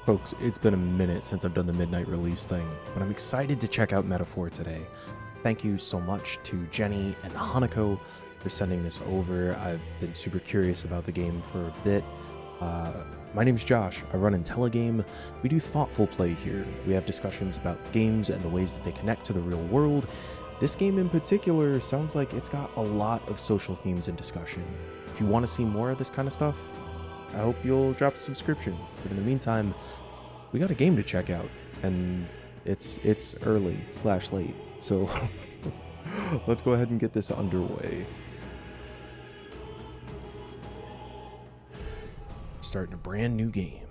Folks, it's been a minute since I've done the midnight release thing, but I'm excited to check out Metaphor today. Thank you so much to Jenny and Hannako for sending this over. I've been super curious about the game for a bit. My name's Josh. I run Intelligame. We do thoughtful play here. We have discussions about games and the ways that they connect to the real world. This game in particular sounds like it's got a lot of social themes in discussion. If you want to see more of this kind of stuff, I hope you'll drop a subscription. But in the meantime, we got a game to check out, and it's early/late. So let's go ahead and get this underway. Starting a brand new game.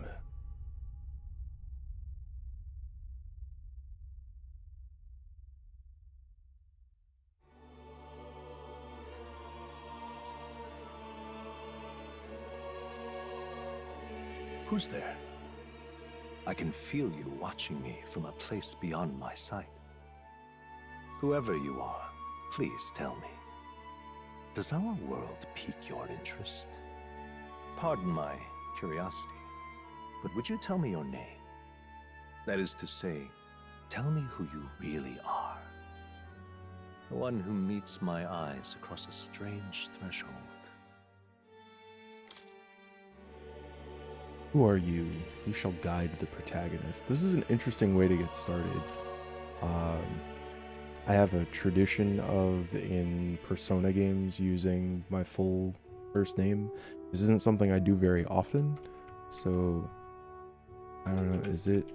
Who's there? I can feel you watching me from a place beyond my sight. Whoever you are, please tell me. Does our world pique your interest? Pardon my curiosity, but would you tell me your name? That is to say, tell me who you really are. The one who meets my eyes across a strange threshold. Who are you? Who shall guide the protagonist? This is an interesting way to get started. I have a tradition of, in Persona games, using my full first name. This isn't something I do very often, so I don't know. Is it?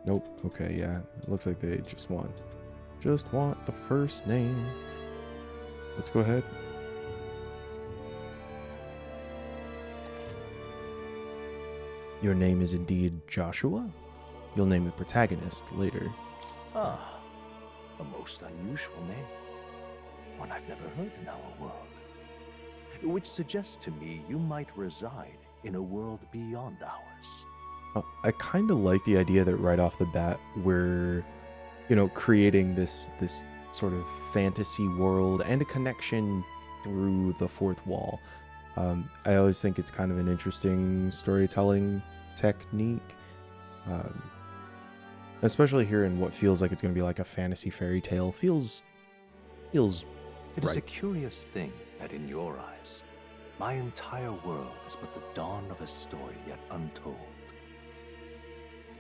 Nope. Okay, yeah. It looks like they just want the first name. Let's go ahead. Your name is indeed Joshua? You'll name the protagonist later. Ah, a most unusual name. One I've never heard in our world. Which suggests to me you might reside in a world beyond ours. I kind of like the idea that right off the bat we're, creating this sort of fantasy world and a connection through the fourth wall. I always think it's kind of an interesting storytelling technique, especially here in what feels like it's going to be like a fantasy fairy tale. Feels It is right. a curious thing that in your eyes, my entire world is but the dawn of a story yet untold.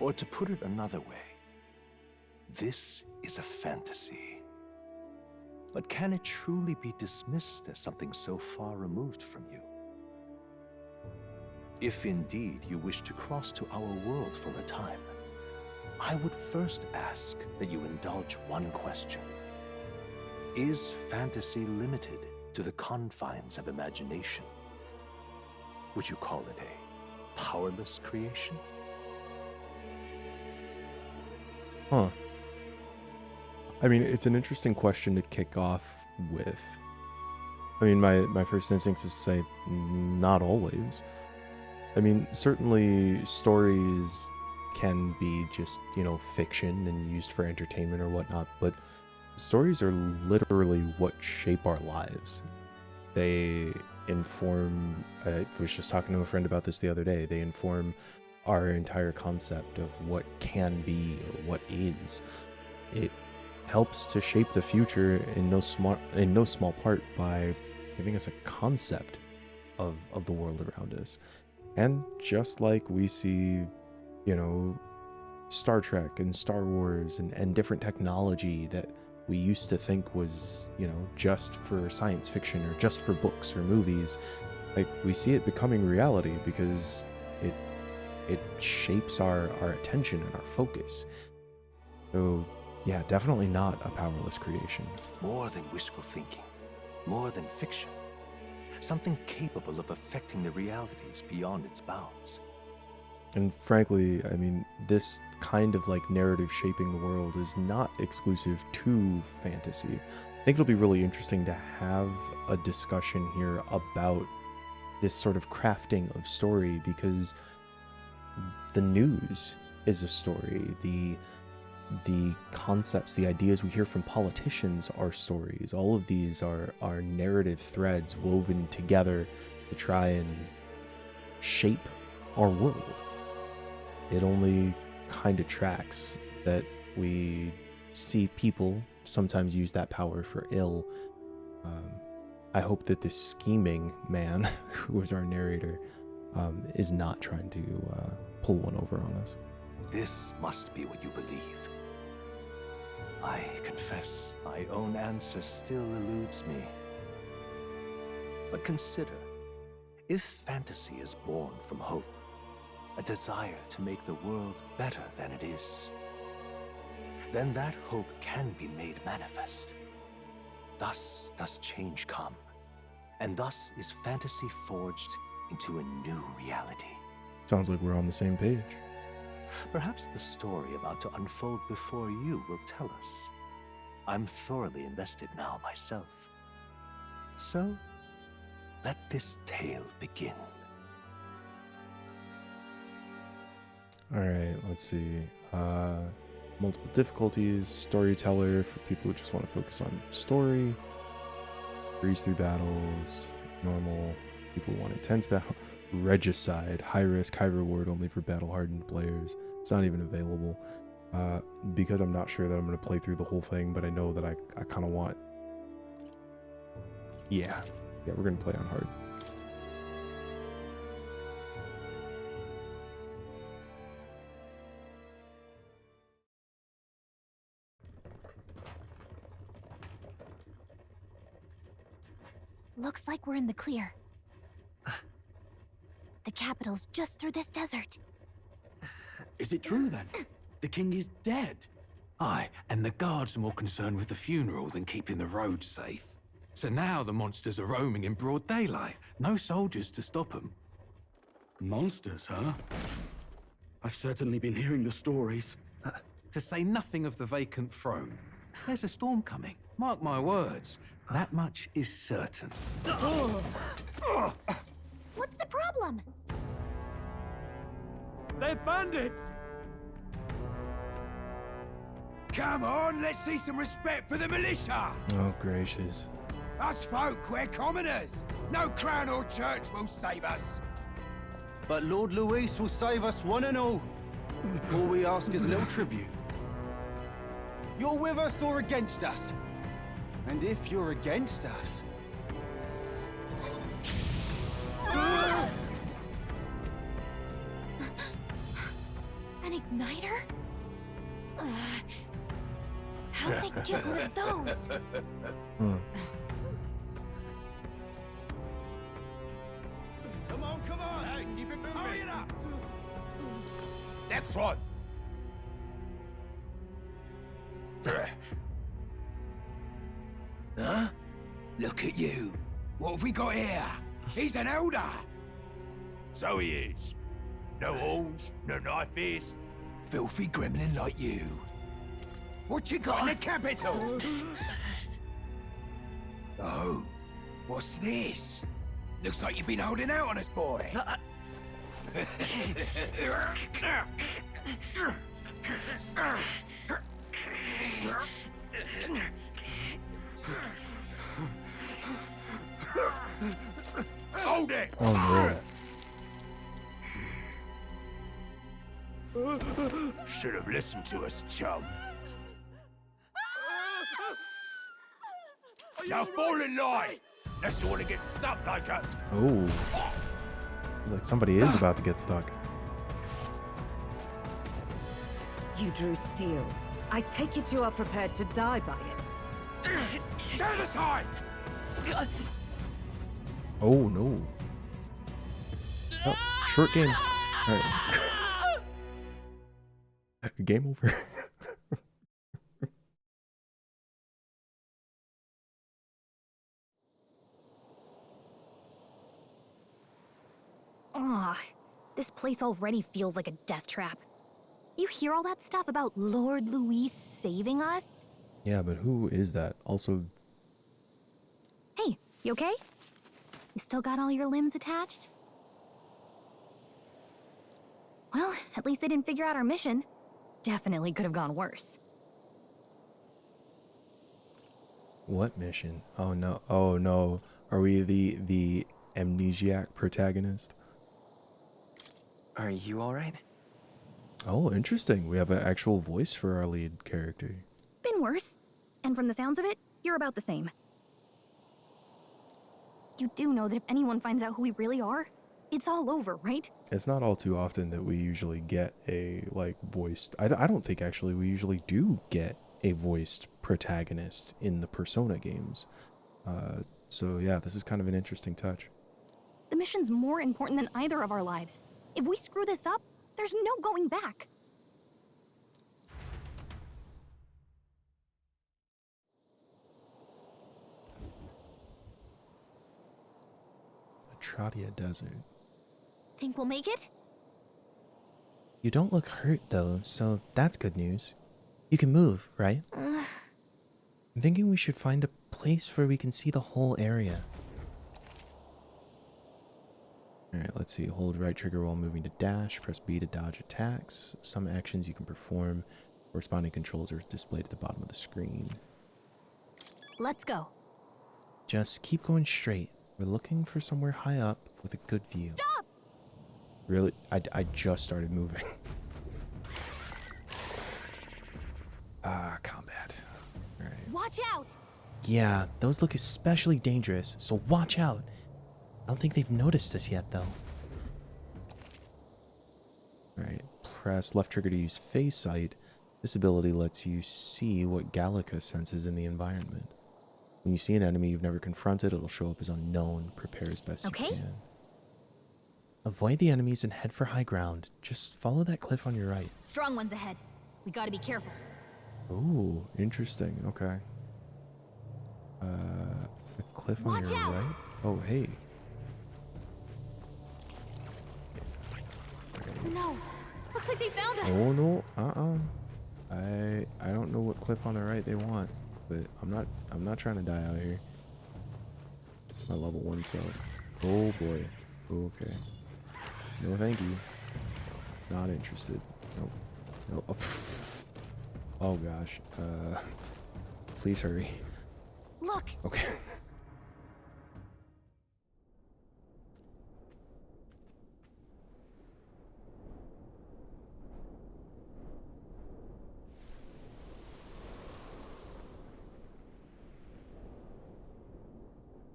Or to put it another way, this is a fantasy. But can it truly be dismissed as something so far removed from you? If indeed you wish to cross to our world for a time, I would first ask that you indulge one question. Is fantasy limited to the confines of imagination? Would you call it a powerless creation? Huh. I mean, it's an interesting question to kick off with. I mean, my first instinct is to say not always. I mean, certainly stories can be just, fiction and used for entertainment or whatnot, but stories are literally what shape our lives. They inform, I was just talking to a friend about this the other day, they inform our entire concept of what can be or what is. It helps to shape the future in no small part by giving us a concept of the world around us. And just like we see, Star Trek and Star Wars and different technology that we used to think was, just for science fiction or just for books or movies, like we see it becoming reality because it shapes our attention and our focus. So yeah, definitely not a powerless creation. More than wishful thinking, more than fiction. Something capable of affecting the realities beyond its bounds. And frankly, I mean, this kind of narrative shaping the world is not exclusive to fantasy. I think it'll be really interesting to have a discussion here about this sort of crafting of story, because the news is a story. The concepts, the ideas we hear from politicians are stories. All of these are narrative threads woven together to try and shape our world. it only kind of tracks that we see people sometimes use that power for ill. I hope that this scheming man, who was our narrator, is not trying to pull one over on us. This must be what you believe. I confess my own answer still eludes me. But consider, if fantasy is born from hope, a desire to make the world better than it is, then that hope can be made manifest. Thus does change come, and thus is fantasy forged into a new reality. Sounds like we're on the same page. Perhaps the story about to unfold before you will tell us. I'm thoroughly invested now myself. So, let this tale begin. Alright, let's see. Multiple difficulties, storyteller for people who just want to focus on story. Breeze through battles, normal, people who want intense battle. Regicide, high risk, high reward, only for battle hardened players. It's not even available. Because I'm not sure that I'm going to play through the whole thing, but I know that I kind of want... Yeah, we're going to play on hard. Looks like we're in the clear. The capital's just through this desert. Is it true then? The king is dead? Aye, and the guards are more concerned with the funeral than keeping the roads safe. So now the monsters are roaming in broad daylight. No soldiers to stop them. Monsters, huh? I've certainly been hearing the stories. To say nothing of the vacant throne. There's a storm coming. Mark my words. That much is certain. What's the problem? They're bandits! Come on, let's see some respect for the militia! Oh, gracious. Us folk, we're commoners. No crown or church will save us. But Lord Luis will save us one and all. All we ask is a little tribute. You're with us or against us? And if you're against us... An igniter? How'd they get one of those? Come on! Hey, keep it moving! Hurry it up! Next one! Huh? Look at you. What have we got here? He's an elder. So he is. No horns, no knife ears. Filthy gremlin like you. What you got in the capital? Oh, what's this? Looks like you've been holding out on us, boy. Hold it! Oh, no. Should have listened to us, chum. Now fall in line! Unless you want to get stuck like us. Oh. Like somebody is about to get stuck. You drew steel. I take it you are prepared to die by it. Stand aside! Oh, no. Oh, short game. All right. Game over. Ugh, this place already feels like a death trap. You hear all that stuff about Lord Luis saving us? Yeah, but who is that? Also, Hey, you okay? You still got all your limbs attached? Well, at least they didn't figure out our mission. Definitely could have gone worse. what mission? Oh no. Oh no. Are we the amnesiac protagonist? Are you alright? Oh, interesting. We have an actual voice for our lead character. Been worse. And from the sounds of it, you're about the same. You do know that if anyone finds out who we really are, it's all over, right? It's not all too often that we usually get a, like, voiced... I don't think, actually, we usually do get a voiced protagonist in the Persona games. So, yeah, this is kind of an interesting touch. The mission's more important than either of our lives. If we screw this up, there's no going back. Atradia Desert. Think we'll make it? You don't look hurt, though, so that's good news. You can move, right? I'm thinking we should find a place where we can see the whole area. Alright, let's see. Hold right trigger while moving to dash. Press B to dodge attacks. Some actions you can perform. Corresponding controls are displayed at the bottom of the screen. Let's go. Just keep going straight. We're looking for somewhere high up with a good view. Stop! Really? I just started moving. Combat. Alright. Watch out! Yeah, those look especially dangerous, so watch out. I don't think they've noticed us yet, though. Alright, press left trigger to use phase sight. This ability lets you see what Gallica senses in the environment. When you see an enemy you've never confronted, it'll show up as unknown. Prepare as best you can. Avoid the enemies and head for high ground. Just follow that cliff on your right. Strong ones ahead. We gotta be careful. Ooh, interesting. Okay. A cliff on Watch your out! right? Oh, hey. No. Looks like they found us. Oh no, I don't know what cliff on the right they want, but I'm not trying to die out here. My level 1 self. Oh boy. Okay. No thank you. Not interested. Nope. No. Oh gosh. Please hurry. Look. Okay.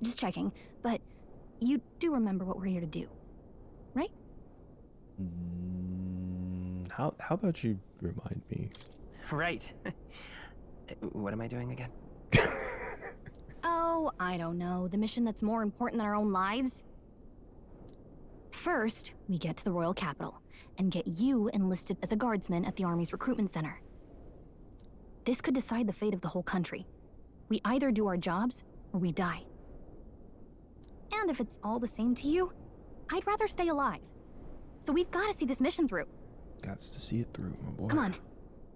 Just checking, but you do remember what we're here to do, right? How about you remind me? Right. What am I doing again? Oh, I don't know. The mission that's more important than our own lives? First, we get to the Royal Capital and get you enlisted as a guardsman at the Army's recruitment center. This could decide the fate of the whole country. We either do our jobs or we die. And if it's all the same to you, I'd rather stay alive. So we've got to see this mission through. Gots to see it through, my boy. Come on.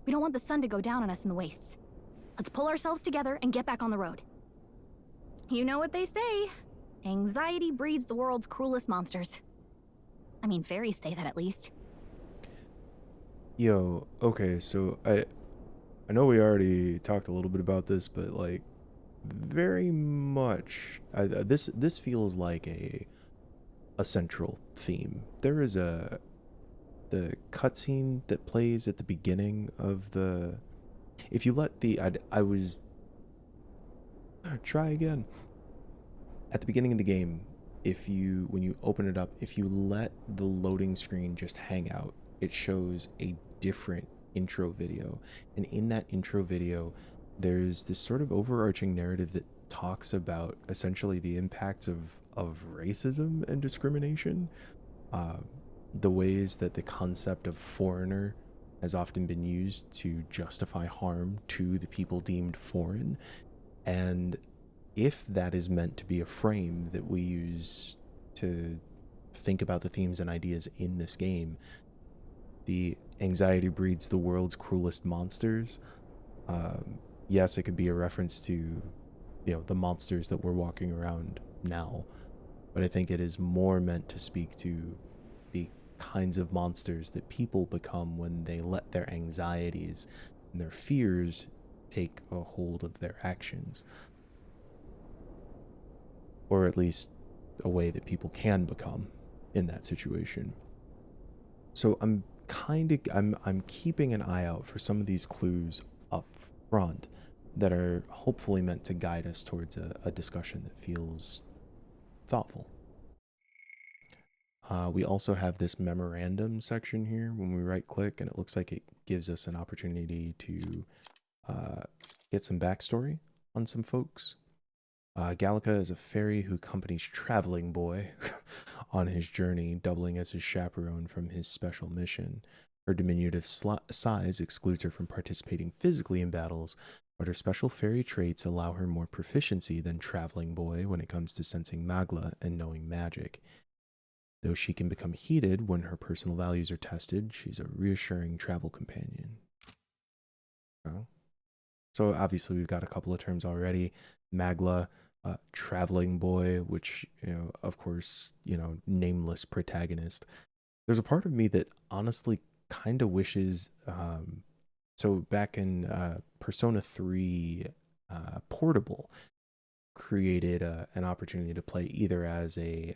We don't want the sun to go down on us in the wastes. Let's pull ourselves together and get back on the road. You know what they say. Anxiety breeds the world's cruelest monsters. I mean, fairies say that at least. Yo, okay, so I know we already talked a little bit about this, but like very much this feels like a central theme. There is the cutscene that plays at the beginning of the, if you let the I was try again at the beginning of the game, if you, when you open it up, if you let the loading screen just hang out, it shows a different intro video, and in that intro video there's this sort of overarching narrative that talks about essentially the impacts of racism and discrimination, the ways that the concept of foreigner has often been used to justify harm to the people deemed foreign. And if that is meant to be a frame that we use to think about the themes and ideas in this game, the anxiety breeds the world's cruelest monsters. Yes, it could be a reference to, you know, the monsters that we're walking around now, but I think it is more meant to speak to the kinds of monsters that people become when they let their anxieties and their fears take a hold of their actions. Or at least a way that people can become in that situation. So I'm I'm keeping an eye out for some of these clues up front that are hopefully meant to guide us towards a discussion that feels thoughtful. We also have this memorandum section here when we right click, and it looks like it gives us an opportunity to get some backstory on some folks. Gallica is a fairy who accompanies Traveling Boy on his journey, doubling as his chaperone from his special mission. Her diminutive size excludes her from participating physically in battles, but her special fairy traits allow her more proficiency than Traveling Boy when it comes to sensing magla and knowing magic. Though she can become heated when her personal values are tested, she's a reassuring travel companion. So obviously we've got a couple of terms already. Magla, Traveling Boy, which, of course, nameless protagonist. There's a part of me that honestly kind of wishes, so back in Persona 3 Portable created an opportunity to play either as a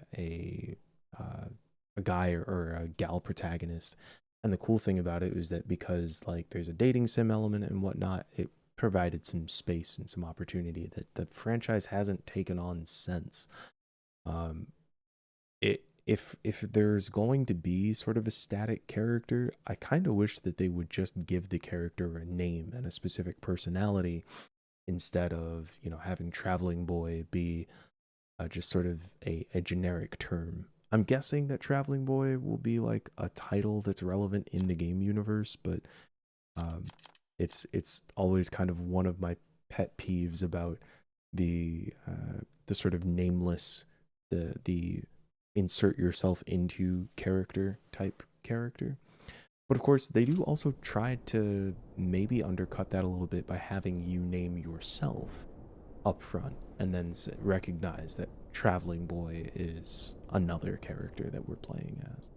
guy or a gal protagonist. And the cool thing about it was that because like there's a dating sim element and whatnot, it provided some space and some opportunity that the franchise hasn't taken on since. If there's going to be sort of a static character, I kind of wish that they would just give the character a name and a specific personality instead of, having Traveling Boy be just sort of a generic term. I'm guessing that Traveling Boy will be like a title that's relevant in the game universe, but it's always kind of one of my pet peeves about the sort of nameless, the insert yourself into character type character. But of course, they do also try to maybe undercut that a little bit by having you name yourself up front and then recognize that Traveling Boy is another character that we're playing as.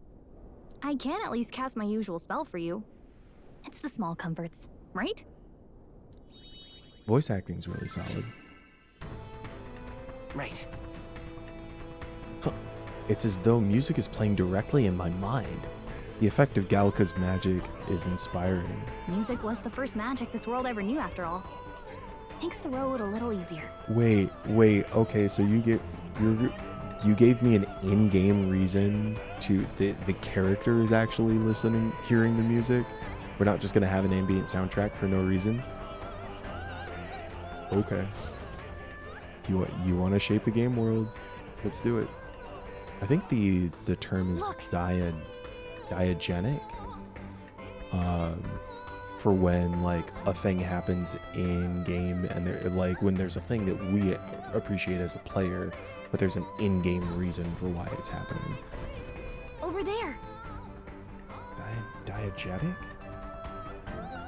I can at least cast my usual spell for you. It's the small comforts, right? Voice acting's really solid. Right. Huh. It's as though music is playing directly in my mind. The effect of Gallica's magic is inspiring. Music was the first magic this world ever knew, after all. Makes the road a little easier. Wait. Okay, so you gave me an in-game reason to the character is actually hearing the music. We're not just gonna have an ambient soundtrack for no reason. Okay. You want to shape the game world? Let's do it. I think the term is diagenic. For when like a thing happens in game and there, like when there's a thing that we appreciate as a player, but there's an in-game reason for why it's happening. Over there. Diegetic?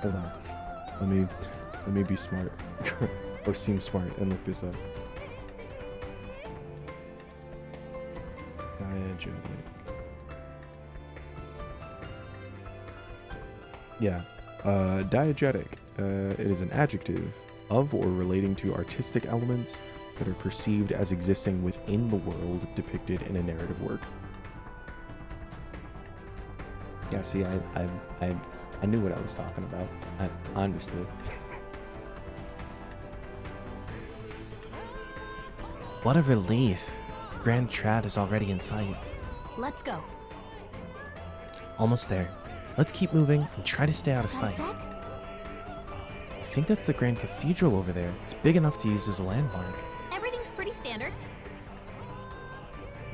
Hold on. Let me be smart or seem smart and look this up. Diegetic. Yeah. Diegetic. It is an adjective of or relating to artistic elements that are perceived as existing within the world depicted in a narrative work. Yeah, see, I knew what I was talking about. I understood. What a relief. Grand Trad is already in sight. Let's go. Almost there. Let's keep moving and try to stay out of sight. Sec? I think that's the Grand Cathedral over there. It's big enough to use as a landmark. Everything's pretty standard.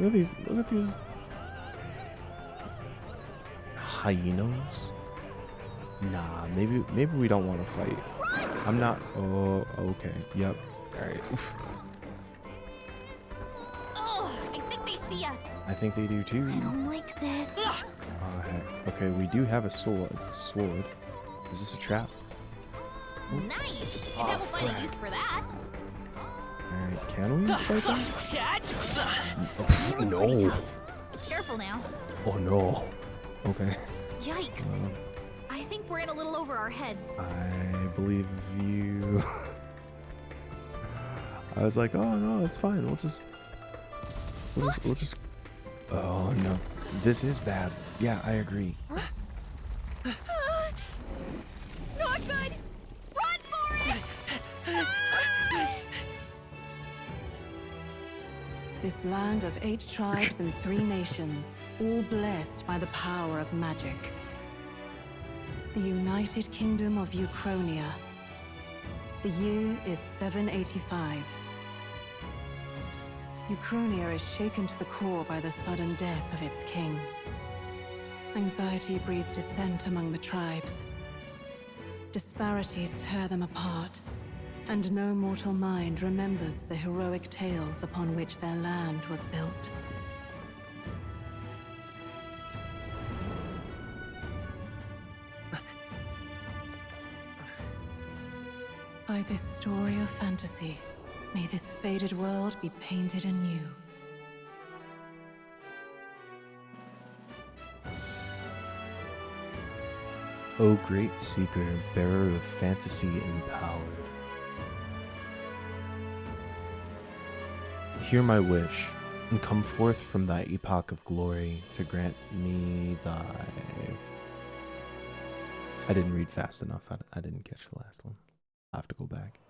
Look at these hyenas. Nah, maybe we don't want to fight. I'm not. Oh, okay. Yep. All right. Oh, I think they see us. I think they do too. I don't like this. Oh heck. Okay, we do have a sword. Is this a trap? Nice. You never find a use for that. All right. Can we fight them? Oh, no. Careful now. Oh no. Okay. Yikes. I think we're in a little over our heads. I believe you. I was like, oh no, it's fine. We'll just. Oh no, this is bad. Yeah, I agree. This land of 8 tribes and 3 nations, all blessed by the power of magic. The United Kingdom of Uchronia. The year is 785. Uchronia is shaken to the core by the sudden death of its king. Anxiety breeds dissent among the tribes. Disparities tear them apart, and no mortal mind remembers the heroic tales upon which their land was built. By this story of fantasy, may this faded world be painted anew. O great seeker, bearer of fantasy and power, hear my wish, and come forth from thy epoch of glory to grant me thy... I didn't read fast enough. I didn't catch the last one. I'll have to go back.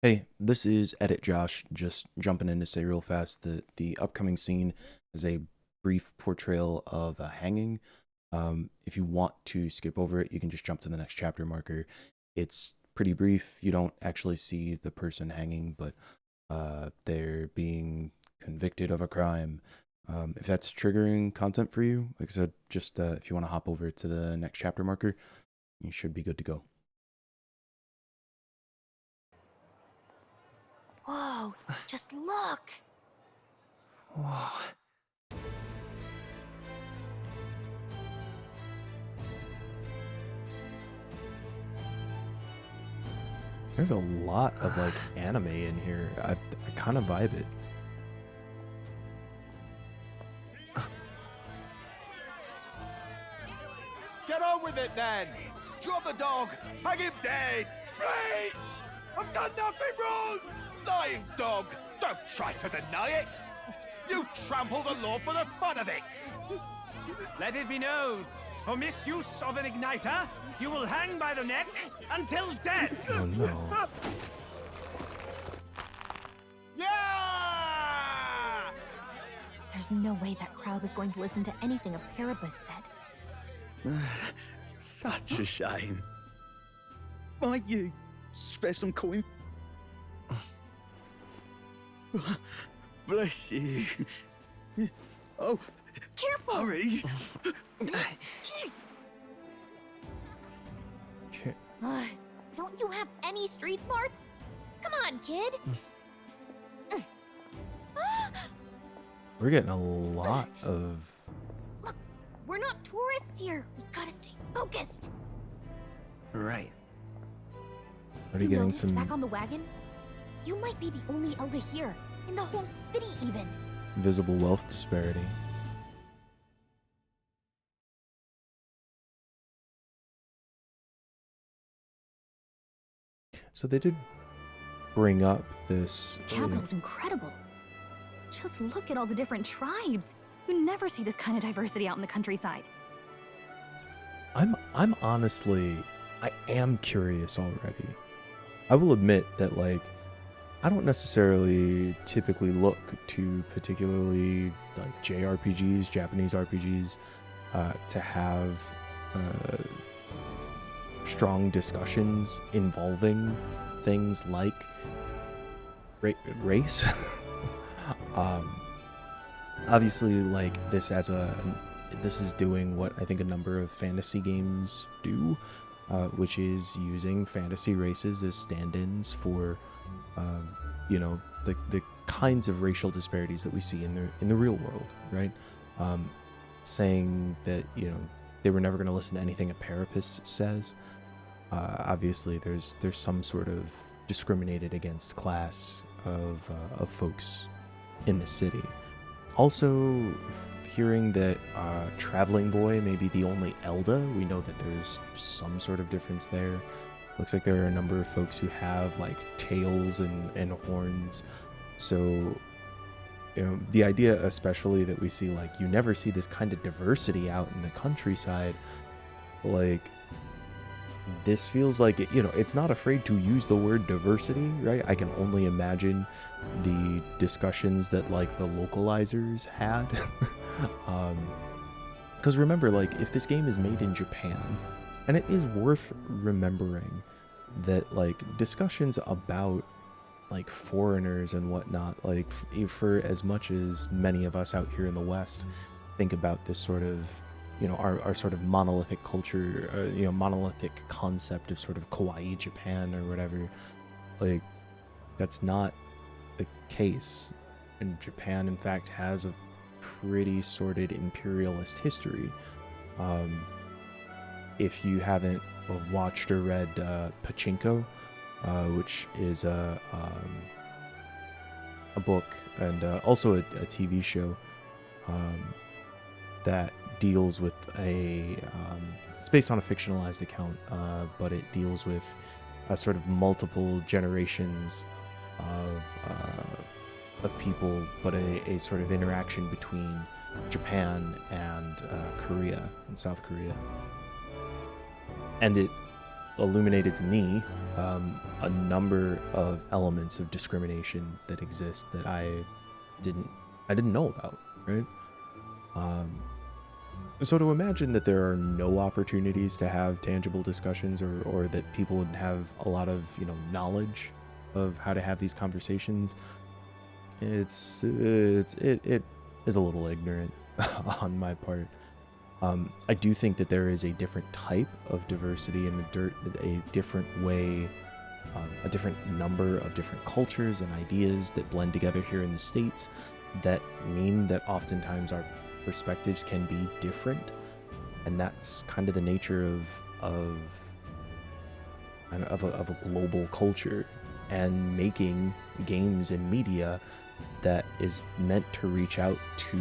Hey, this is Edit Josh, just jumping in to say real fast that the upcoming scene is a brief portrayal of a hanging. If you want to skip over it, you can just jump to the next chapter marker. It's pretty brief. You don't actually see the person hanging, but they're being convicted of a crime. If that's triggering content for you, like I said, just if you want to hop over to the next chapter marker, you should be good to go. Whoa, just look! Whoa. There's a lot of like anime in here. I kind of vibe it. Get on with it then! Drop the dog! Hang him dead! Please! I've done nothing wrong! Lying dog! Don't try to deny it! You trample the law for the fun of it! Let it be known, for misuse of an igniter, you will hang by the neck until dead! Oh no. Yeah! There's no way that crowd was going to listen to anything a Paribus said. Such a shame. Might you spare some coin? Bless you. Oh, Careful! hurry. Okay. Don't you have any street smarts? Come on, kid! We're getting a lot of... Look, we're not tourists here. We gotta stay focused. Right. Already You getting noticed some back on the wagon? You might be the only elder here, in the whole city even. visible wealth disparity. So they did bring up this... Capital's incredible. Just look at all the different tribes. You never see this kind of diversity out in the countryside. I'm honestly, I am curious already. I will admit that, like, I don't necessarily typically look to particularly like JRPGs, Japanese RPGs, to have strong discussions involving things like race. Obviously, like, this is doing what I think a number of fantasy games do, which is using fantasy races as stand-ins for, you know, the kinds of racial disparities that we see in the real world, right? Saying that, you know, they were never going to listen to anything a Paripus says. Obviously, there's some sort of discriminated against class of folks in the city. Also, hearing that Traveling Boy may be the only Elda, we know that there's some sort of difference there. Looks like there are a number of folks who have like tails and horns. So, you know, the idea especially that we see, like, you never see this kind of diversity out in the countryside. Like, this feels like it's not afraid to use the word diversity, right? I can only imagine the discussions that like the localizers had. Because remember, like, if this game is made in Japan, and it is worth remembering that like discussions about like foreigners and whatnot, like for as much as many of us out here in the West think about this sort of our sort of monolithic culture, monolithic concept of sort of kawaii Japan or whatever, like that's not the case. And Japan in fact has a pretty sordid imperialist history. If you haven't watched or read Pachinko, which is a book and also a TV show that deals with it's based on a fictionalized account, but it deals with a sort of multiple generations of people, but a sort of interaction between Japan and Korea and South Korea. And it illuminated to me a number of elements of discrimination that exist that I didn't know about, right? So to imagine that there are no opportunities to have tangible discussions, or that people would have a lot of knowledge of how to have these conversations, it is a little ignorant on my part. I do think that there is a different type of diversity and a different way, a different number of different cultures and ideas that blend together here in the States that mean that oftentimes our perspectives can be different. And that's kind of the nature of a global culture, and making games and media that is meant to reach out to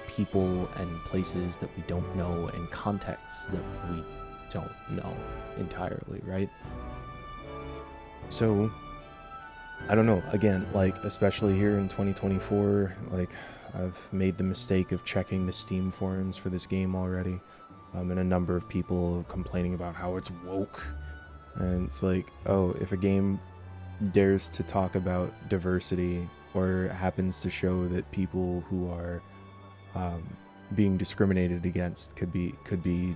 people and places that we don't know and contexts that we don't know entirely, right? So I don't know, again, like especially here in 2024, like I've made the mistake of checking the Steam forums for this game already, and a number of people complaining about how it's woke. And it's like, oh, if a game dares to talk about diversity or happens to show that people who are being discriminated against could be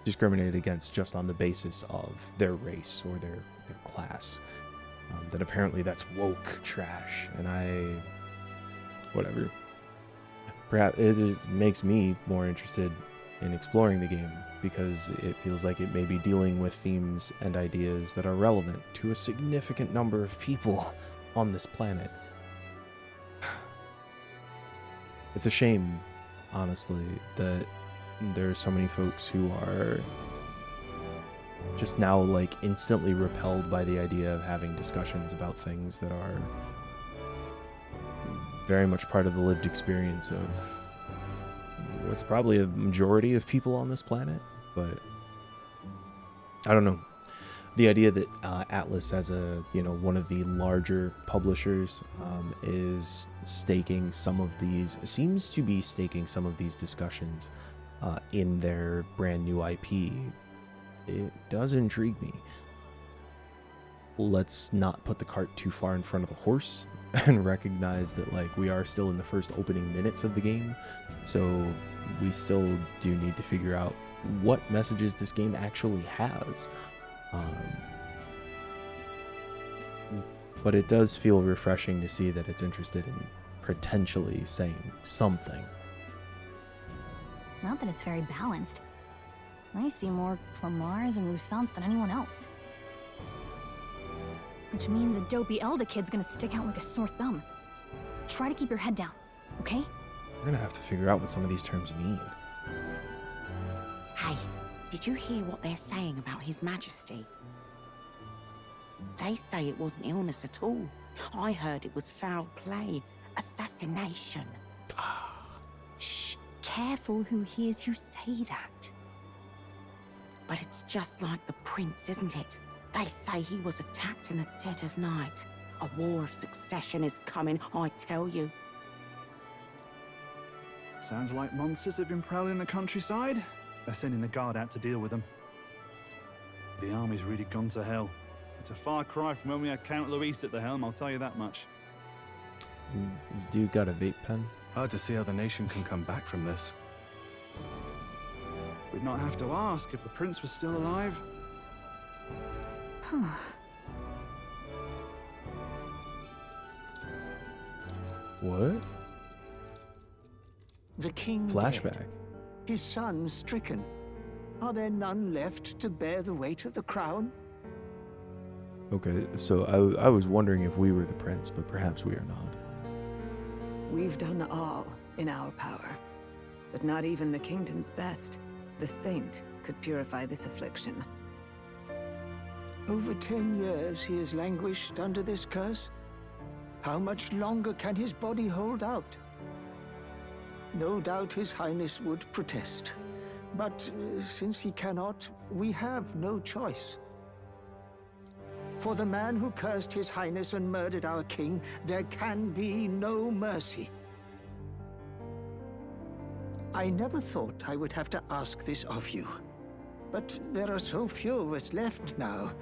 discriminated against just on the basis of their race or their class, then apparently that's woke trash. And whatever. Perhaps it just makes me more interested in exploring the game, because it feels like it may be dealing with themes and ideas that are relevant to a significant number of people on this planet. It's a shame, honestly, that there are so many folks who are just now like instantly repelled by the idea of having discussions about things that are very much part of the lived experience of what's probably a majority of people on this planet. But I don't know. The idea that Atlas, as one of the larger publishers, is seems to be staking some of these discussions in their brand new IP, it does intrigue me. Let's not put the cart too far in front of the horse and recognize that like we are still in the first opening minutes of the game, so we still do need to figure out what messages this game actually has. But it does feel refreshing to see that it's interested in potentially saying something. Not that it's very balanced. I see more Clamars and Roussants than anyone else. Which means a dopey Elda kid's gonna stick out like a sore thumb. Try to keep your head down, okay? We're gonna have to figure out what some of these terms mean. Hey, did you hear what they're saying about His Majesty? They say it wasn't illness at all. I heard it was foul play, assassination. Shh, careful who hears you say that. But it's just like the prince, isn't it? They say he was attacked in the dead of night. A war of succession is coming, I tell you. Sounds like monsters have been prowling the countryside. They're sending the guard out to deal with them. The army's really gone to hell. It's a far cry from when we had Count Luis at the helm, I'll tell you that much. This dude got a vape pen. Hard to see how the nation can come back from this. We'd not have to ask if the prince was still alive. Huh. What? The king Flashback. dead. His son stricken. Are there none left to bear the weight of the crown? Okay, so I was wondering if we were the prince, but perhaps we are not. We've done all in our power, but not even the kingdom's best, the saint, could purify this affliction. Over 10 years he has languished under this curse. How much longer can his body hold out? No doubt His Highness would protest. But since he cannot, we have no choice. For the man who cursed His Highness and murdered our king, there can be no mercy. I never thought I would have to ask this of you. But there are so few of us left now.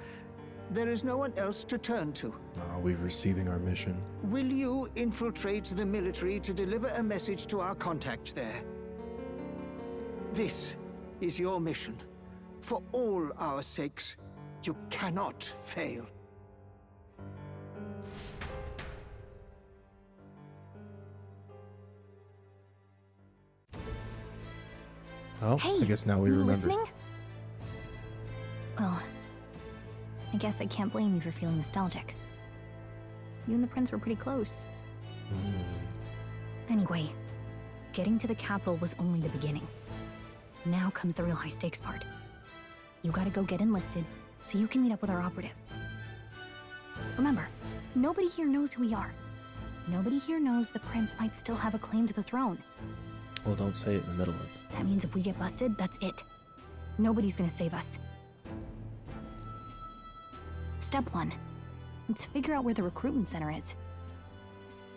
There is no one else to turn to. We're receiving our mission. Will you infiltrate the military to deliver a message to our contact there? This is your mission. For all our sakes, you cannot fail. Oh, Hey, I guess now we you remember. listening? Well, I guess I can't blame you for feeling nostalgic. You and the prince were pretty close. Anyway, getting to the capital was only the beginning. Now comes the real high-stakes part. You gotta go get enlisted, so you can meet up with our operative. Remember, nobody here knows who we are. Nobody here knows the prince might still have a claim to the throne. Well, don't say it in the middle of it. That means if we get busted, that's it. Nobody's gonna save us. Step 1. Let's figure out where the recruitment center is.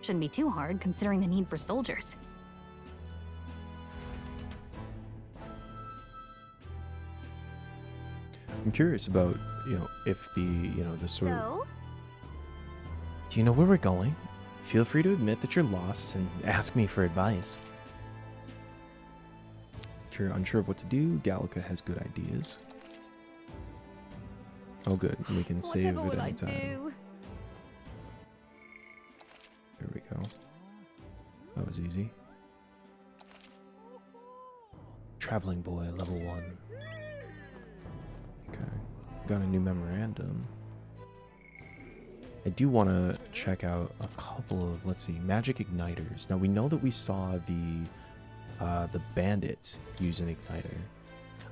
Shouldn't be too hard, considering the need for soldiers. I'm curious about, if the sort of... So? Do you know where we're going? Feel free to admit that you're lost and ask me for advice. If you're unsure of what to do, Gallica has good ideas. Oh good, we can save it anytime. There we go. That was easy. Traveling boy, level 1. Okay, got a new memorandum. I do want to check out a couple of, let's see, magic igniters. Now we know that we saw the bandits use an igniter,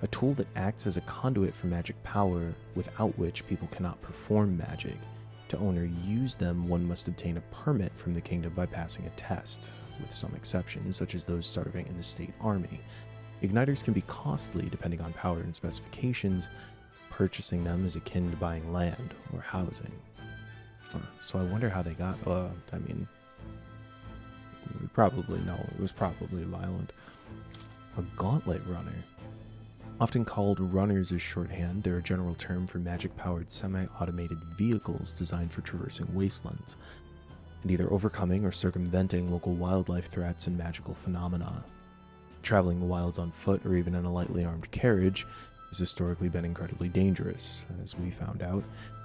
a tool that acts as a conduit for magic power, without which people cannot perform magic. To own or use them, one must obtain a permit from the kingdom by passing a test, with some exceptions, such as those serving in the state army. Igniters can be costly depending on power and specifications. Purchasing them is akin to buying land or housing. So I wonder how they got, I mean, we probably know it was probably violent. A gauntlet runner. Often called runners as shorthand, they're a general term for magic-powered semi-automated vehicles designed for traversing wastelands, and either overcoming or circumventing local wildlife threats and magical phenomena. Traveling the wilds on foot or even in a lightly armed carriage has historically been incredibly dangerous, as we found out,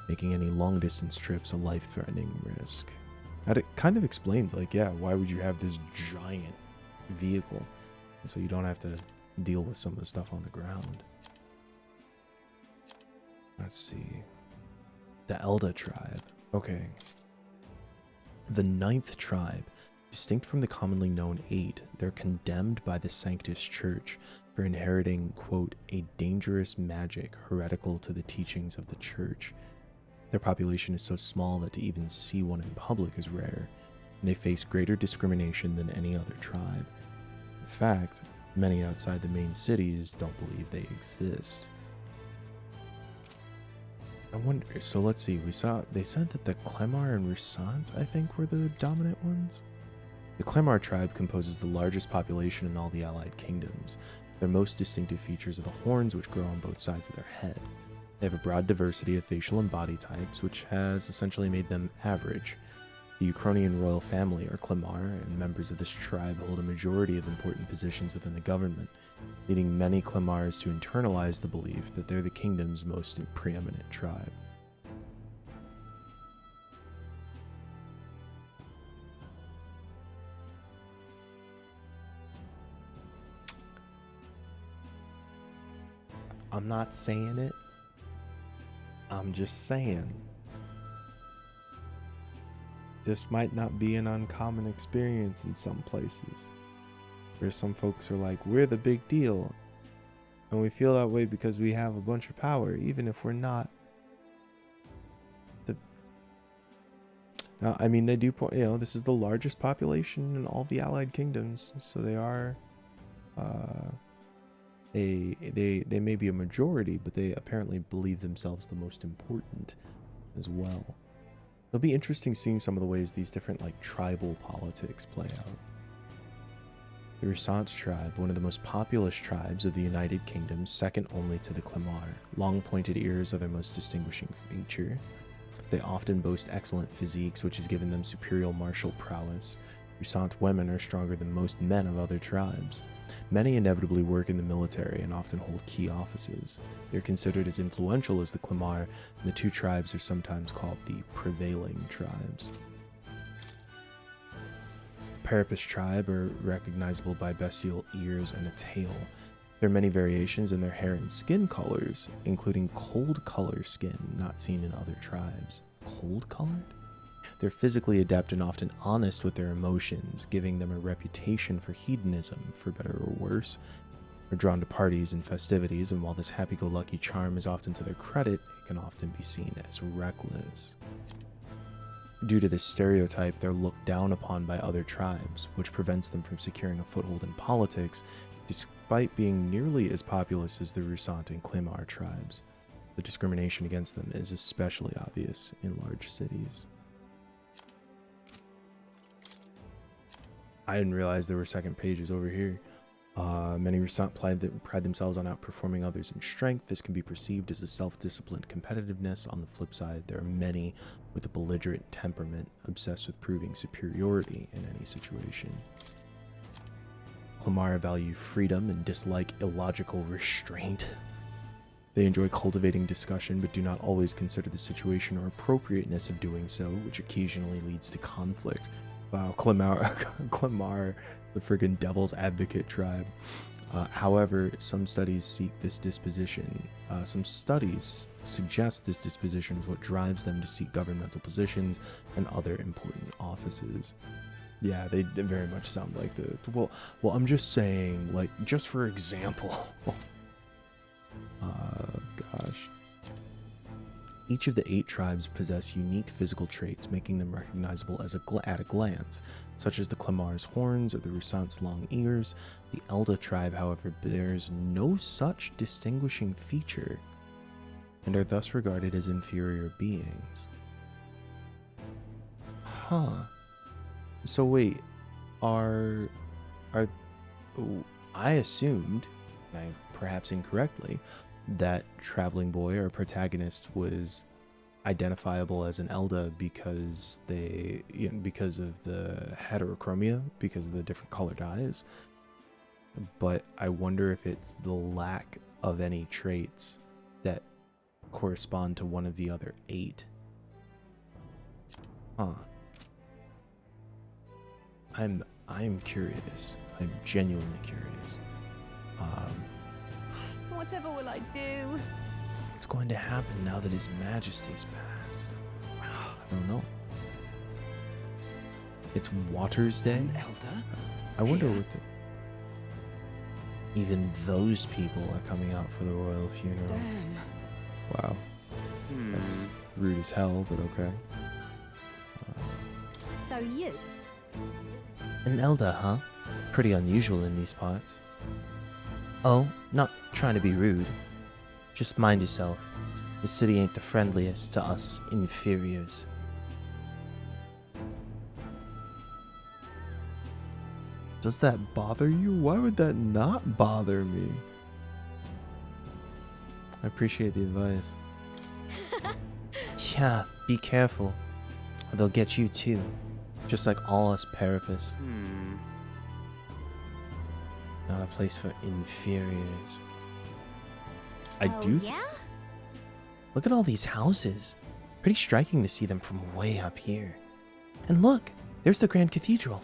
making any long-distance trips a life-threatening risk. That it kind of explains, like, yeah, why would you have this giant vehicle? And so you don't have to deal with some of the stuff on the ground. Let's see. The Elda tribe. Okay. The 9th tribe. Distinct from the commonly known 8, they're condemned by the Sanctus Church for inheriting, quote, a dangerous magic heretical to the teachings of the Church. Their population is so small that to even see one in public is rare, and they face greater discrimination than any other tribe. In fact, many outside the main cities don't believe they exist. I wonder, so let's see, they said that the Clemar and Rusant, I think, were the dominant ones? The Clemar tribe composes the largest population in all the allied kingdoms. Their most distinctive features are the horns which grow on both sides of their head. They have a broad diversity of facial and body types, which has essentially made them average. The Ukrainian royal family, or Klimar, and members of this tribe hold a majority of important positions within the government, leading many Klimars to internalize the belief that they're the kingdom's most preeminent tribe. I'm not saying it. I'm just saying. This might not be an uncommon experience in some places, where some folks are like, we're the big deal, and we feel that way because we have a bunch of power, even if we're not. Now, I mean, they do point, this is the largest population in all the Allied kingdoms, so they are, they may be a majority, but they apparently believe themselves the most important as well. It'll be interesting seeing some of the ways these different, tribal politics play out. The Rusant tribe, one of the most populous tribes of the United Kingdom, second only to the Klimar. Long pointed ears are their most distinguishing feature. They often boast excellent physiques, which has given them superior martial prowess. Rusant women are stronger than most men of other tribes. Many inevitably work in the military and often hold key offices. They're considered as influential as the Klimar, and the two tribes are sometimes called the prevailing tribes. The Parapus tribe are recognizable by bestial ears and a tail. There are many variations in their hair and skin colors, including cold color skin not seen in other tribes. Cold colored? They're physically adept and often honest with their emotions, giving them a reputation for hedonism, for better or worse. They're drawn to parties and festivities, and while this happy-go-lucky charm is often to their credit, it can often be seen as reckless. Due to this stereotype, they're looked down upon by other tribes, which prevents them from securing a foothold in politics, despite being nearly as populous as the Rusant and Klimar tribes. The discrimination against them is especially obvious in large cities. I didn't realize there were second pages over here. Many Rusant pride themselves on outperforming others in strength. This can be perceived as a self-disciplined competitiveness. On the flip side, there are many with a belligerent temperament, obsessed with proving superiority in any situation. Klimar value freedom and dislike illogical restraint. They enjoy cultivating discussion, but do not always consider the situation or appropriateness of doing so, which occasionally leads to conflict. Wow, Klimar, the friggin' devil's advocate tribe. However, some studies seek this disposition. Some studies suggest this disposition is what drives them to seek governmental positions and other important offices. Yeah, they very much sound like the... Well, I'm just saying, just for example. Gosh. Each of the 8 tribes possess unique physical traits, making them recognizable at a glance, such as the Klimar's horns or the Rusant's long ears. The Elda tribe, however, bears no such distinguishing feature, and are thus regarded as inferior beings. Huh. So wait, I assumed, perhaps incorrectly, that Traveling Boy, or protagonist, was identifiable as an Elda because because of the heterochromia, because of the different colored eyes. But I wonder if it's the lack of any traits that correspond to one of the other 8. Huh. I'm curious. I'm genuinely curious. Whatever will I do? What's going to happen now that His Majesty's passed? I don't know. It's Waters Day? Elder? I wonder what even those people are coming out for the royal funeral. Damn. Wow. That's rude as hell, but okay. So you? An Elder, huh? Pretty unusual in these parts. Oh, not trying to be rude. Just mind yourself. The city ain't the friendliest to us inferiors. Does that bother you? Why would that not bother me? I appreciate the advice. Yeah, be careful. They'll get you too. Just like all us Parapus. Not a place for inferiors. I do. Yeah? Look at all these houses. Pretty striking to see them from way up here. And look, there's the Grand Cathedral.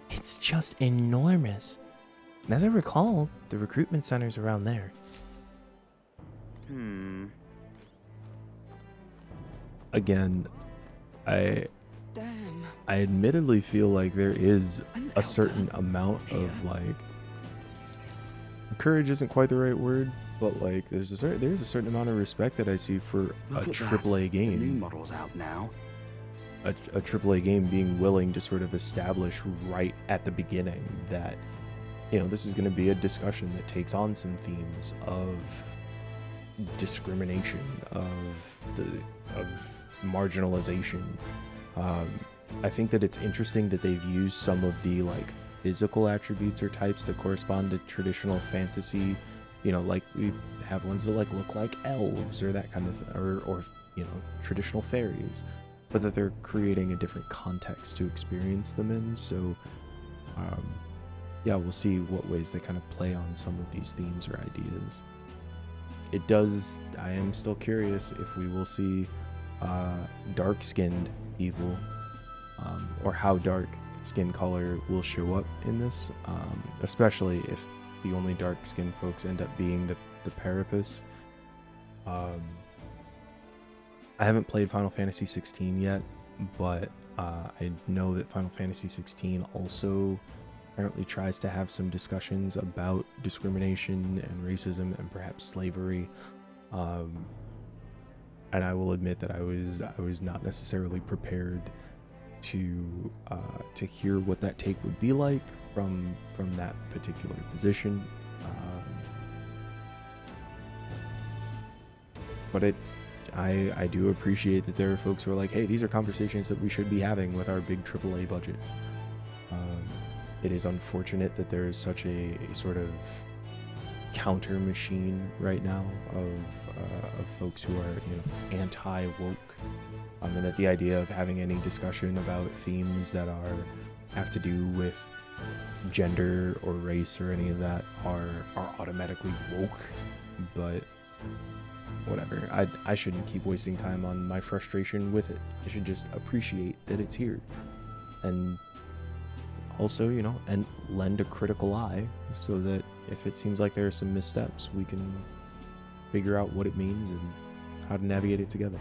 It's just enormous. And as I recall, the recruitment center's around there. Again, I admittedly feel like there is a certain amount of like, courage isn't quite the right word, but like there's a certain amount of respect that I see for a AAA game. New models out now. A AAA game being willing to sort of establish right at the beginning that, you know, this is going to be a discussion that takes on some themes of discrimination, of marginalization. I think that it's interesting that they've used some of the like physical attributes or types that correspond to traditional fantasy. You know, like we have ones that like look like elves or that kind of, or you know, traditional fairies, but that they're creating a different context to experience them in. So, yeah, we'll see what ways they kind of play on some of these themes or ideas. It does. I am still curious if we will see dark-skinned people, or how dark skin color will show up in this, especially if the only dark-skinned folks end up being the Parapus. I haven't played Final Fantasy 16 yet, but I know that Final Fantasy 16 also apparently tries to have some discussions about discrimination and racism and perhaps slavery. And I will admit that I was not necessarily prepared to hear what that take would be like from that particular position. But I do appreciate that there are folks who are like, hey, these are conversations that we should be having with our big AAA budgets. It is unfortunate that there is such a sort of counter machine right now of folks who are, you know, anti-woke, and that the idea of having any discussion about themes that have to do with gender or race or any of that are automatically woke. But whatever, I shouldn't keep wasting time on my frustration with it. I should just appreciate that it's here, and also, you know, and lend a critical eye so that if it seems like there are some missteps, we can figure out what it means and how to navigate it together.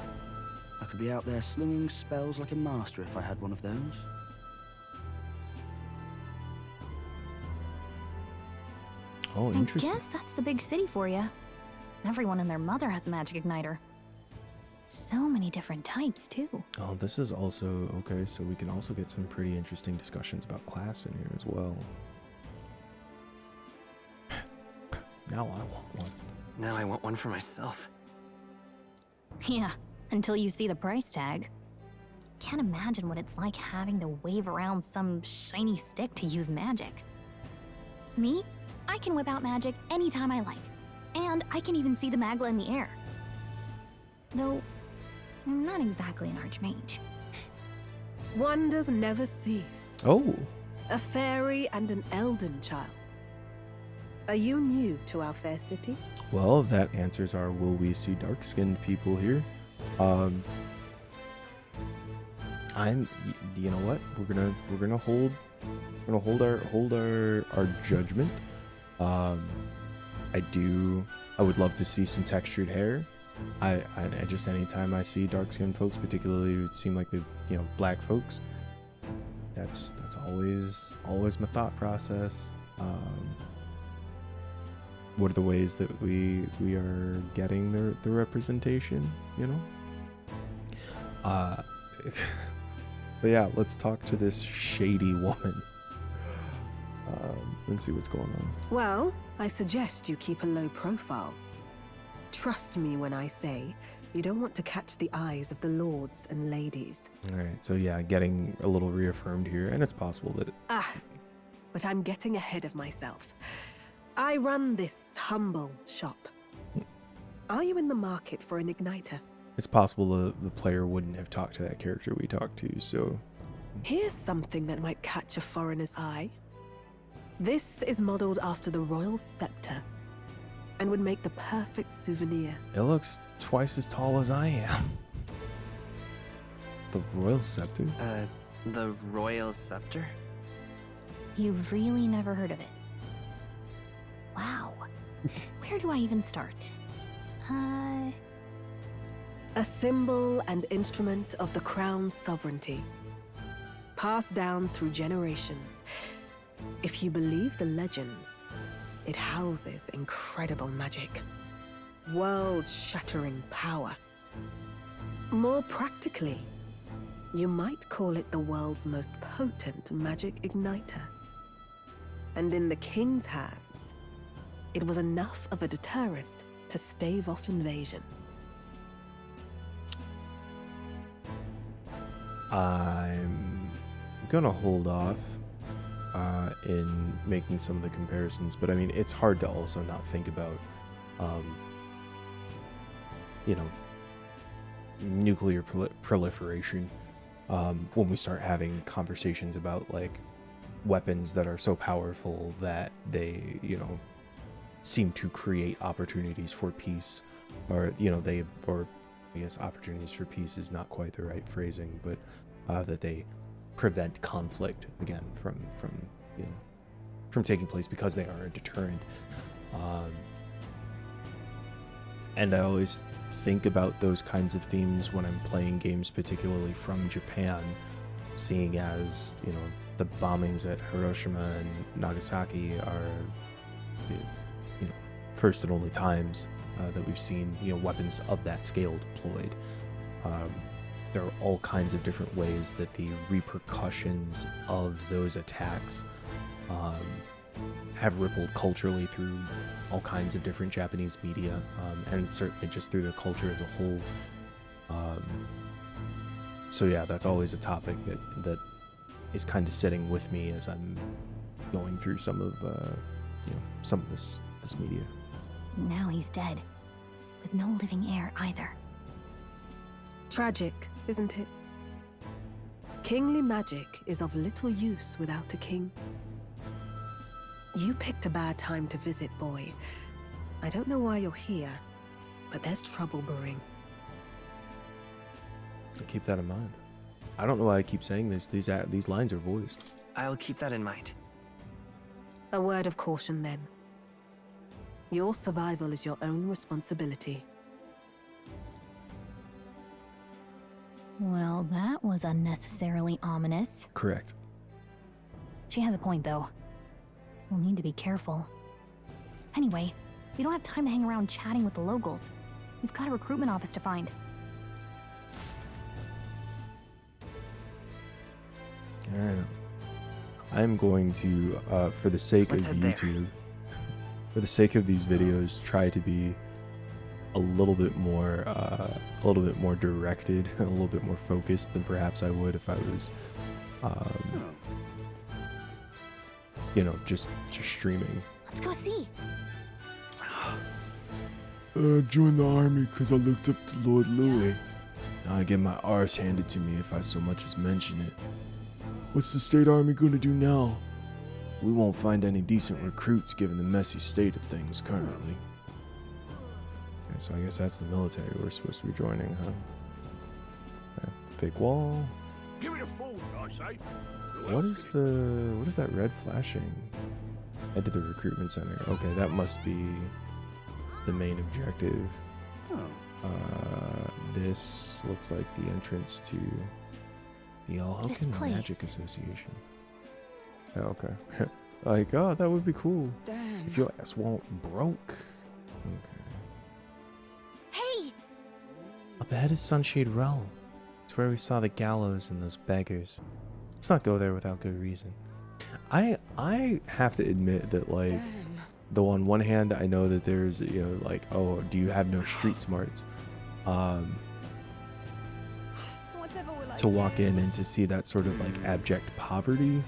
I could be out there slinging spells like a master if I had one of those. Oh, interesting. I guess that's the big city for you. Everyone and their mother has a magic igniter. So many different types, too. Oh, this is also okay, so we can also get some pretty interesting discussions about class in here as well. Now I want one. Now I want one for myself. Yeah, until you see the price tag. Can't imagine what it's like having to wave around some shiny stick to use magic. Me? I can whip out magic anytime I like. And I can even see the Magla in the air. Though, I'm not exactly an archmage. Wonders never cease. Oh. A fairy and an elden child. Are you new to our fair city? Well, that answers our will we see dark-skinned people here. You know what? We're gonna hold our judgment. I would love to see some textured hair. I just, anytime I see dark-skinned folks, particularly it seem like the, you know, black folks, that's always my thought process. What are the ways that we are getting the representation, you know? But yeah, let's talk to this shady woman and see what's going on. Well, I suggest you keep a low profile. Trust me when I say you don't want to catch the eyes of the lords and ladies. All right, so yeah, getting a little reaffirmed here, and it's possible that but I'm getting ahead of myself. I run this humble shop. Are you in the market for an igniter? It's possible the player wouldn't have talked to that character we talked to, so... Here's something that might catch a foreigner's eye. This is modeled after the royal scepter and would make the perfect souvenir. It looks twice as tall as I am. The royal scepter? The royal scepter? You've really never heard of it. Wow. Where do I even start? A symbol and instrument of the crown's sovereignty, passed down through generations. If you believe the legends, it houses incredible magic, world-shattering power. More practically, you might call it the world's most potent magic igniter. And in the king's hands, it was enough of a deterrent to stave off invasion. I'm gonna hold off in making some of the comparisons, but I mean, it's hard to also not think about, you know, nuclear proliferation when we start having conversations about like weapons that are so powerful that they, you know, seem to create opportunities for peace, or you know, or I guess opportunities for peace is not quite the right phrasing, but that they prevent conflict again from you know, from taking place because they are a deterrent. And I always think about those kinds of themes when I'm playing games, particularly from Japan, seeing as, you know, the bombings at Hiroshima and Nagasaki are, you know, first and only times that we've seen, you know, weapons of that scale deployed. There are all kinds of different ways that the repercussions of those attacks have rippled culturally through all kinds of different Japanese media, and certainly just through the culture as a whole. So yeah, that's always a topic that is kind of sitting with me as I'm going through some of you know, some of this media. Now he's dead, with no living heir either. Tragic, isn't it? Kingly magic is of little use without a king. You picked a bad time to visit, boy. I don't know why you're here, but there's trouble brewing. I'll keep that in mind. I don't know why I keep saying this. These lines are voiced. I'll keep that in mind. A word of caution, then. Your survival is your own responsibility. Well, that was unnecessarily ominous. Correct. She has a point, though. We'll need to be careful. Anyway, we don't have time to hang around chatting with the locals. We've got a recruitment office to find. Alright. I'm going to, for the sake of YouTube, for the sake of these videos, try to be a little bit more directed, a little bit more focused than perhaps I would if I was, you know, just streaming. Let's go see. Joined the army because I looked up to Lord Louis. Now I get my arse handed to me if I so much as mention it. What's the state army gonna do now? We won't find any decent recruits given the messy state of things currently. Okay, so I guess that's the military we're supposed to be joining, huh? Okay, fake wall. Give it a fold, I say. What is that red flashing? Head to the recruitment center. Okay, that must be the main objective. This looks like the entrance to the Alhokin Magic Association. Oh, okay. Like, oh, that would be cool. Damn. If your ass won't broke. Okay. Hey! Up ahead is Sunshade Realm. It's where we saw the gallows and those beggars. Let's not go there without good reason. I have to admit that, like, though on one hand I know that there's, you know, like, oh, do you have no street smarts? To walk in and to see that sort of like abject poverty,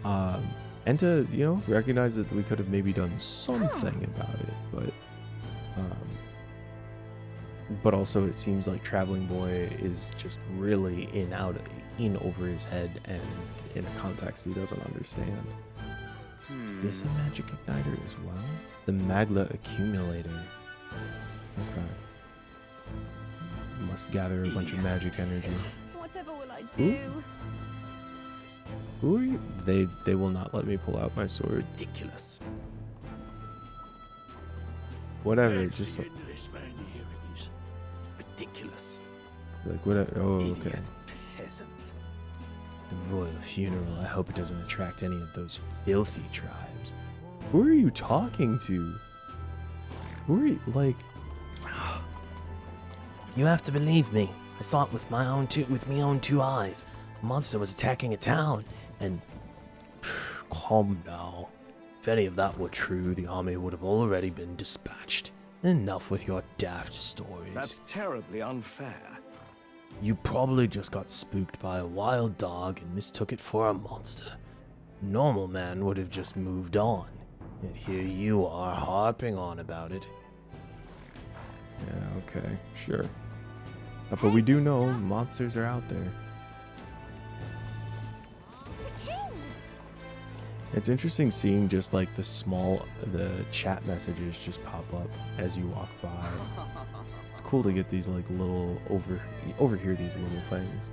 and to, you know, recognize that we could have maybe done something about it, but but also it seems like Traveling Boy is just really in over his head and in a context he doesn't understand. Is this a magic igniter as well? The Magla accumulator. Okay. Must gather a bunch of magic energy. Whatever will I do? Who are you? They will not let me pull out my sword. Ridiculous. Whatever, just ridiculous. like whatever. Oh, okay. Peasants. The royal funeral. I hope it doesn't attract any of those filthy tribes. Who are you talking to? Who are you, like? You have to believe me. I saw it with my own two eyes. A monster was attacking a town, and calm now. If any of that were true, the army would have already been dispatched. Enough with your daft stories. That's terribly unfair. You probably just got spooked by a wild dog and mistook it for a monster. A normal man would have just moved on. Yet here you are harping on about it. Yeah, okay, sure. But we do know monsters are out there. It's interesting seeing just like the chat messages just pop up as you walk by. It's cool to get these like little overhear these little things.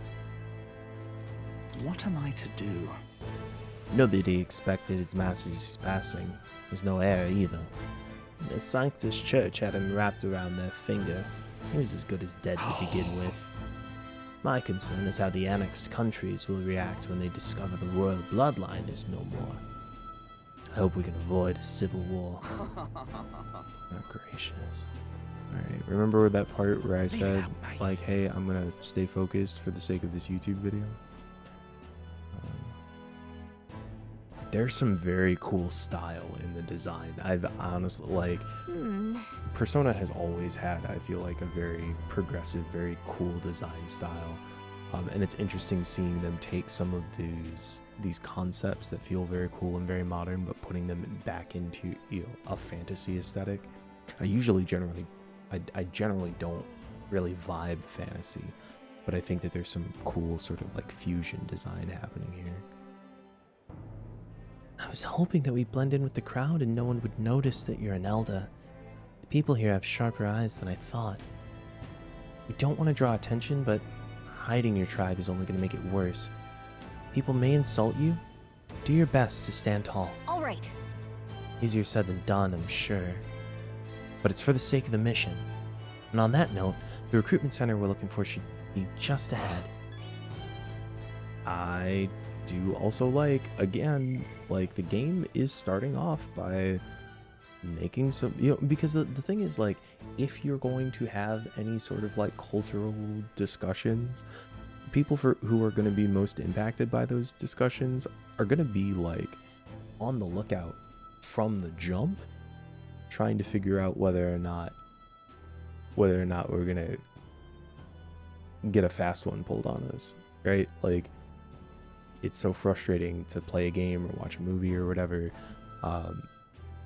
What am I to do? Nobody expected his messages passing. There's no heir either. The Sanctus Church had him wrapped around their finger. He was as good as dead to begin with. My concern is how the annexed countries will react when they discover the royal bloodline is no more. I hope we can avoid a civil war. Oh, gracious. Alright, remember that part where I said, like, hey, I'm gonna stay focused for the sake of this YouTube video? There's some very cool style in the design. I've honestly, like, Persona has always had, I feel like, a very progressive, very cool design style. And it's interesting seeing them take some of these concepts that feel very cool and very modern, but putting them back into, you know, a fantasy aesthetic. I generally don't really vibe fantasy, but I think that there's some cool sort of like fusion design happening here. I was hoping that we'd blend in with the crowd and no one would notice that you're an Elder. The people here have sharper eyes than I thought. We don't want to draw attention, but hiding your tribe is only going to make it worse. People may insult you. Do your best to stand tall. All right. Easier said than done, I'm sure. But it's for the sake of the mission. And on that note, the recruitment center we're looking for should be just ahead. I do also like, again, like the game is starting off by making some, you know, because the thing is, like, if you're going to have any sort of like cultural discussions, people who are going to be most impacted by those discussions are going to be like on the lookout from the jump, trying to figure out whether or not we're going to get a fast one pulled on us, right? Like, it's so frustrating to play a game or watch a movie or whatever,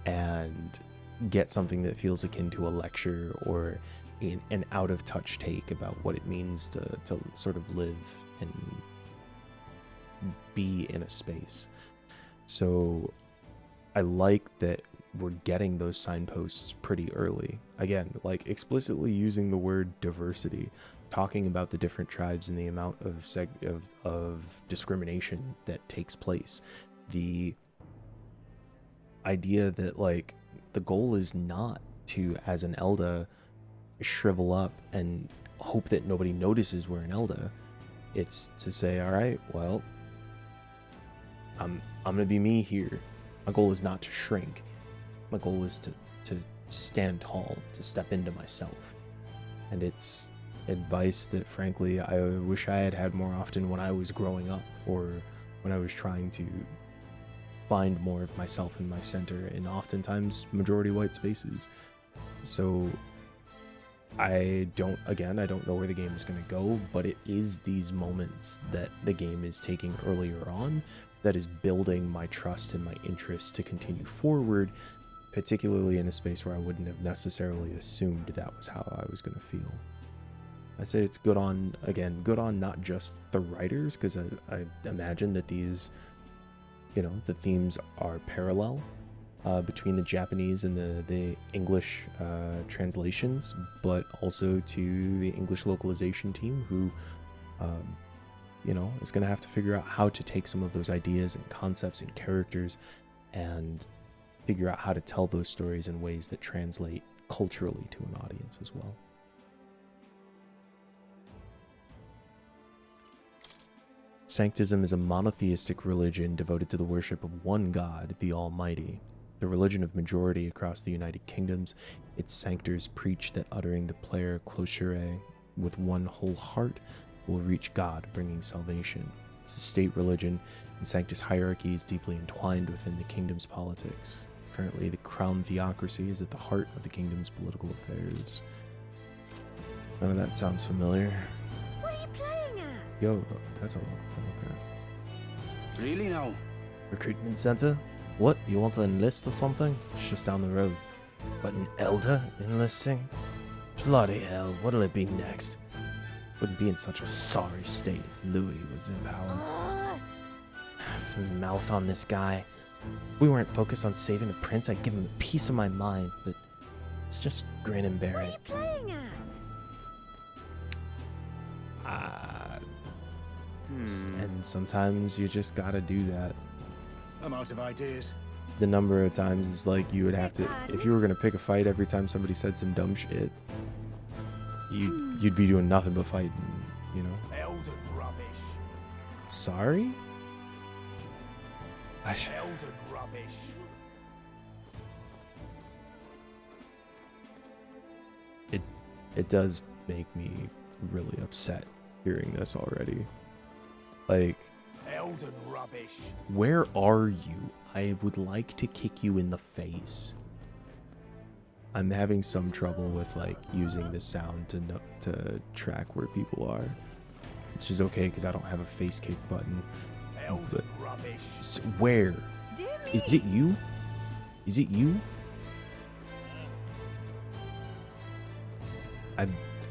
and get something that feels akin to a lecture or an out-of-touch take about what it means to sort of live and be in a space. So I like that we're getting those signposts pretty early. Again, like explicitly using the word diversity, talking about the different tribes and the amount of discrimination that takes place. The idea that like the goal is not to, as an Elda, shrivel up and hope that nobody notices we're an Elda. It's to say, all right, well, I'm gonna be me here. My goal is not to shrink. My goal is to stand tall, to step into myself. And it's advice that frankly I wish I had had more often when I was growing up, or when I was trying to find more of myself in my center in oftentimes majority white spaces. So I don't know where the game is going to go, but it is these moments that the game is taking earlier on that is building my trust and my interest to continue forward, particularly in a space where I wouldn't have necessarily assumed that was how I was going to feel. I say it's good on not just the writers, because I imagine that these, the themes are parallel between the Japanese and the English translations, but also to the English localization team who, is going to have to figure out how to take some of those ideas and concepts and characters and figure out how to tell those stories in ways that translate culturally to an audience as well. Sanctism is a monotheistic religion devoted to the worship of one God, the Almighty. The religion of majority across the United Kingdoms, its sanctors preach that uttering the prayer closure with one whole heart will reach God, bringing salvation. It's a state religion, and Sanctus hierarchy is deeply entwined within the kingdom's politics. Currently, the crown theocracy is at the heart of the kingdom's political affairs. None of that sounds familiar. What are you playing at? Yo, that's a lot. Okay. Really now? Recruitment center? What? You want to enlist or something? It's just down the road. But an elder enlisting? Bloody hell, what'll it be next? Wouldn't be in such a sorry state if Louis was in power. Mouth on this guy. If we weren't focused on saving the prince, I'd give him a piece of my mind, but it's just grin and bear it. What are you playing at? And sometimes you just gotta do that. I'm out of ideas. The number of times it's like you would have to, if you were gonna pick a fight every time somebody said some dumb shit, you'd be doing nothing but fighting, Elden rubbish. Sorry? Elden rubbish. It does make me really upset hearing this already. Like, Elden rubbish. where are you? I would like to kick you in the face. I'm having some trouble with using the sound to track where people are. Which is okay because I don't have a face kick button. Elden rubbish. Where? Is it you? Is it you?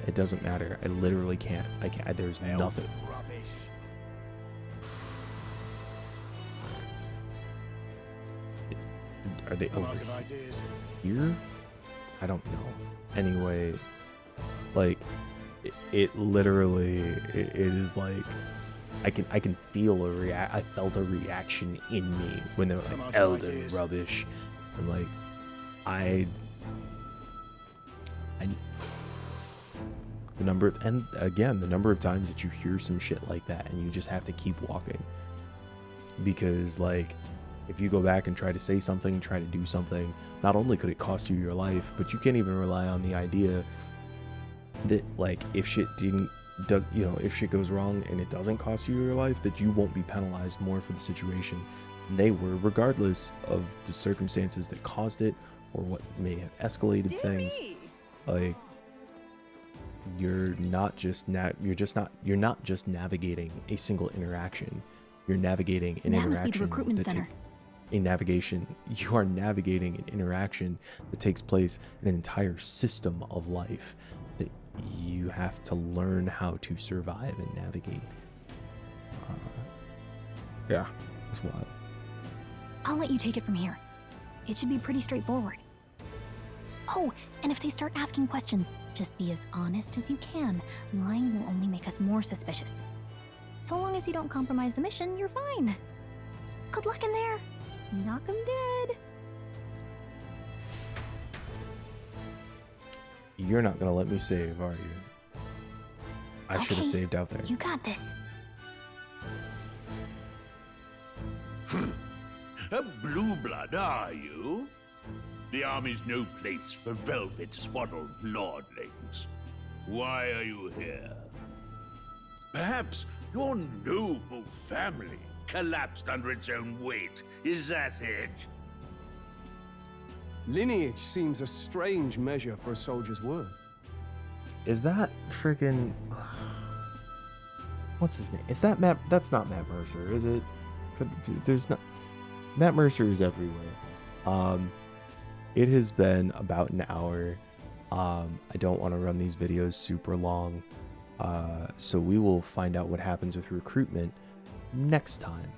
It doesn't matter. I literally can't. I can't. There's nothing. Rubbish. Are they I'm over out of ideas. here? I don't know. Anyway, it literally it is like I can feel I felt a reaction in me when they were like Elden rubbish. I'm like I the number of times that you hear some shit like that and you just have to keep walking, because if you go back and try to say something, try to do something, not only could it cost you your life, but you can't even rely on the idea that if shit if shit goes wrong and it doesn't cost you your life, that you won't be penalized more for the situation than they were, regardless of the circumstances that caused it or what may have escalated things. You're not just navigating a single interaction. You're navigating an That must be the interaction recruitment center. You are navigating an interaction that takes place in an entire system of life that you have to learn how to survive and navigate. Yeah, it's wild. I'll let you take it from here. It should be pretty straightforward. Oh, and if they start asking questions, just be as honest as you can. Lying will only make us more suspicious. So long as you don't compromise the mission, you're fine. Good luck in there. Knock 'em dead. You're not gonna let me save, are you? I should have Okay, saved out there. You got this. A blue blood, are you? The army's no place for velvet-swaddled lordlings. Why are you here? Perhaps your noble family collapsed under its own weight. Is that it? Lineage seems a strange measure for a soldier's worth. Is that freaking... What's his name? Is that Matt? That's not Matt Mercer, is it? There's not... Matt Mercer is everywhere. it has been about an hour. I don't want to run these videos super long. So we will find out what happens with recruitment next time.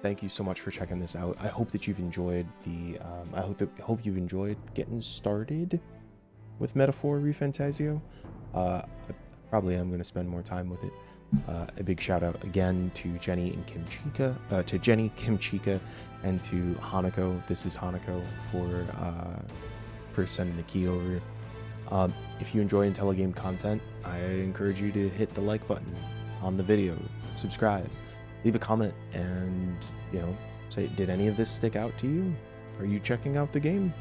Thank you so much for checking this out. I hope that you've enjoyed the I hope you've enjoyed getting started with Metaphor ReFantazio. I probably am going to spend more time with it. A big shout out again to Jenny and Kim Chica, and to Hannako. This is Hannako for sending the key over. If you enjoy Intelligame content, I encourage you to hit the like button on the video, subscribe, leave a comment, and say, did any of this stick out to you? Are you checking out the game?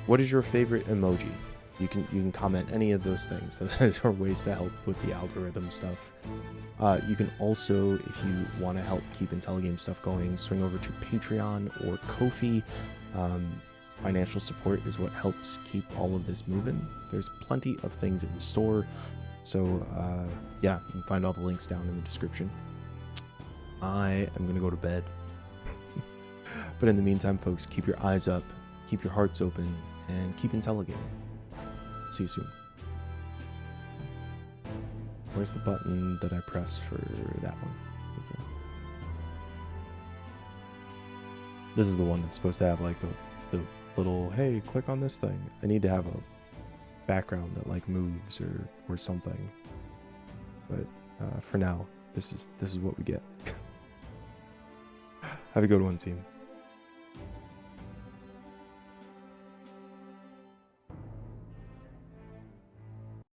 What is your favorite emoji? You can comment any of those things. Those are ways to help with the algorithm stuff. You can also, if you want to help keep Intelligame stuff going, swing over to Patreon or Ko-fi. Financial support is what helps keep all of this moving. There's plenty of things in store. So yeah, you can find all the links down in the description. I am going to go to bed. But in the meantime, folks, keep your eyes up, keep your hearts open, and keep Intelligame. See you soon. Where's the button that I press for that one? Okay. This is the one that's supposed to have like the little, hey, click on this thing. I need to have a background that like moves or something. But for now, this is what we get. Have a good one, team.